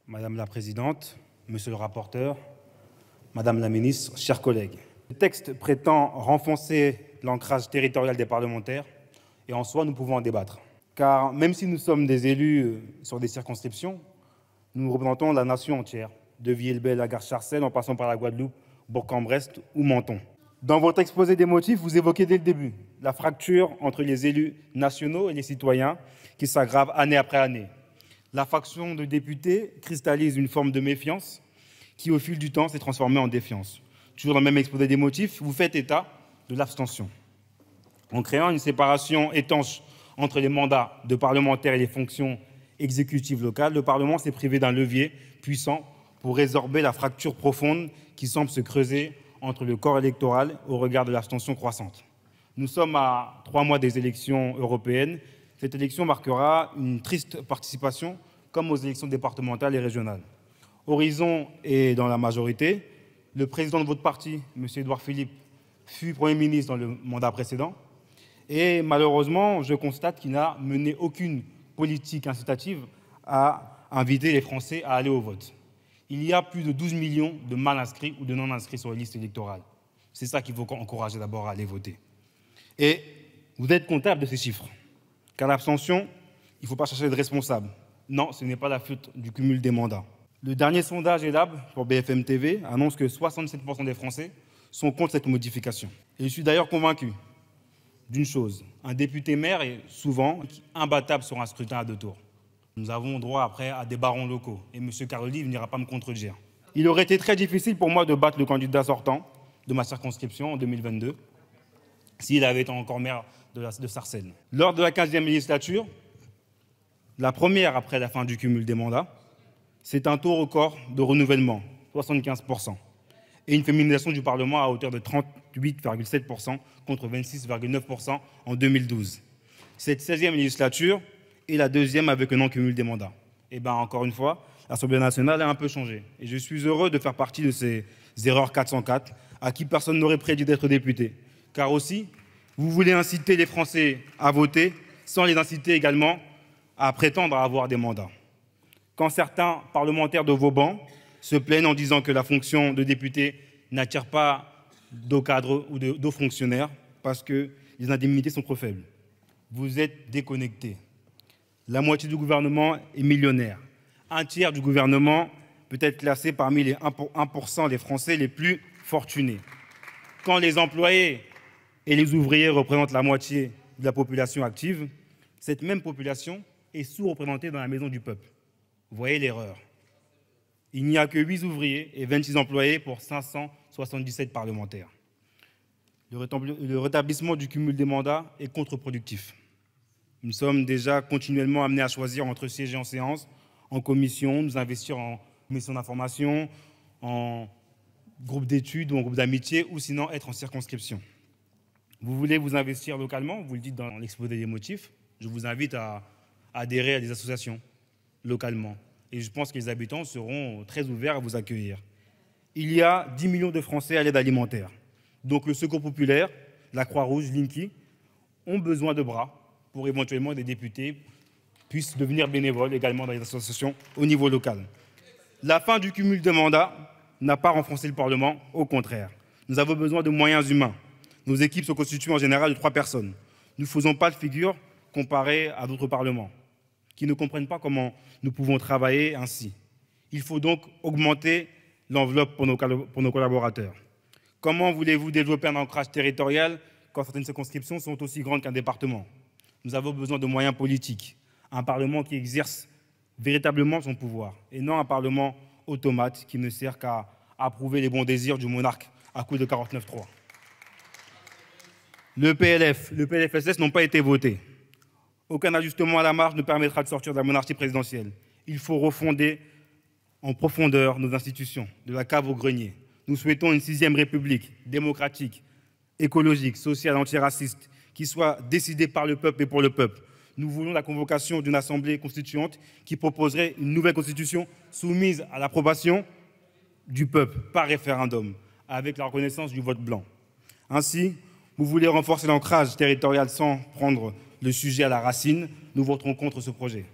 Madame la Présidente, Monsieur le rapporteur, Madame la Ministre, chers collègues. Le texte prétend renforcer l'ancrage territorial des parlementaires et en soi, nous pouvons en débattre. Car même si nous sommes des élus sur des circonscriptions, nous représentons la nation entière, de Villers-Bel à Gare-Charcel en passant par la Guadeloupe, Bourg-en-Bresse ou Menton. Dans votre exposé des motifs, vous évoquez dès le début la fracture entre les élus nationaux et les citoyens qui s'aggrave année après année. La faction de députés cristallise une forme de méfiance qui, au fil du temps, s'est transformée en défiance. Toujours dans le même exposé des motifs, vous faites état de l'abstention. En créant une séparation étanche entre les mandats de parlementaires et les fonctions exécutives locales, le Parlement s'est privé d'un levier puissant pour résorber la fracture profonde qui semble se creuser entre le corps électoral au regard de l'abstention croissante. Nous sommes à 3 mois des élections européennes. Cette élection marquera une triste participation comme aux élections départementales et régionales. Horizon est dans la majorité. Le président de votre parti, M. Édouard Philippe, fut Premier ministre dans le mandat précédent. Et malheureusement, je constate qu'il n'a mené aucune politique incitative à inviter les Français à aller au vote. Il y a plus de 12 millions de mal inscrits ou de non inscrits sur les listes électorales. C'est ça qu'il faut encourager d'abord à aller voter. Et vous êtes comptable de ces chiffres. Car l'abstention, il ne faut pas chercher d'être responsable. Non, ce n'est pas la faute du cumul des mandats. Le dernier sondage ELAB pour BFM TV annonce que 67% des Français sont contre cette modification. Et je suis d'ailleurs convaincu d'une chose. Un député maire est souvent imbattable sur un scrutin à 2 tours. Nous avons droit après à des barons locaux. Et M. Caroli n'ira pas me contredire. Il aurait été très difficile pour moi de battre le candidat sortant de ma circonscription en 2022 s'il avait été encore maire de Sarcelles. Lors de la 15e législature, la première après la fin du cumul des mandats, c'est un taux record de renouvellement, 75%, et une féminisation du Parlement à hauteur de 38,7% contre 26,9% en 2012. Cette 16e législature est la deuxième avec un non-cumul des mandats. Et bien, encore une fois, l'Assemblée nationale a un peu changé. Et je suis heureux de faire partie de ces erreurs 404 à qui personne n'aurait prédit d'être député. Car aussi, vous voulez inciter les Français à voter sans les inciter également à prétendre à avoir des mandats. Quand certains parlementaires de vos bancs se plaignent en disant que la fonction de député n'attire pas d'hauts cadres ou d'hauts fonctionnaires parce que les indemnités sont trop faibles, vous êtes déconnectés. La moitié du gouvernement est millionnaire. Un tiers du gouvernement peut être classé parmi les 1% des Français les plus fortunés. Quand les employés et les ouvriers représentent la moitié de la population active, cette même population est sous-représentée dans la maison du peuple. Vous voyez l'erreur. Il n'y a que 8 ouvriers et 26 employés pour 577 parlementaires. Le rétablissement du cumul des mandats est contre-productif. Nous sommes déjà continuellement amenés à choisir entre siéger en séance, en commission, nous investir en commission d'information, en groupe d'études ou en groupe d'amitié, ou sinon être en circonscription. Vous voulez vous investir localement, vous le dites dans l'exposé des motifs, je vous invite à adhérer à des associations localement. Et je pense que les habitants seront très ouverts à vous accueillir. Il y a 10 millions de Français à l'aide alimentaire. Donc le Secours populaire, la Croix-Rouge, Linky ont besoin de bras pour éventuellement des députés puissent devenir bénévoles également dans les associations au niveau local. La fin du cumul de mandats n'a pas renforcé le Parlement, au contraire. Nous avons besoin de moyens humains. Nos équipes sont constituées en général de 3 personnes. Nous ne faisons pas de figure comparée à d'autres parlements qui ne comprennent pas comment nous pouvons travailler ainsi. Il faut donc augmenter l'enveloppe pour nos collaborateurs. Comment voulez-vous développer un ancrage territorial quand certaines circonscriptions sont aussi grandes qu'un département? Nous avons besoin de moyens politiques, un Parlement qui exerce véritablement son pouvoir, et non un Parlement automate qui ne sert qu'à approuver les bons désirs du monarque à coup de 49.3. Le PLFSS n'ont pas été votés. Aucun ajustement à la marge ne permettra de sortir de la monarchie présidentielle. Il faut refonder en profondeur nos institutions, de la cave au grenier. Nous souhaitons une 6e République démocratique, écologique, sociale, antiraciste, qui soit décidée par le peuple et pour le peuple. Nous voulons la convocation d'une assemblée constituante qui proposerait une nouvelle constitution soumise à l'approbation du peuple par référendum, avec la reconnaissance du vote blanc. Ainsi, vous voulez renforcer l'ancrage territorial sans prendre le sujet à la racine. Nous voterons contre ce projet.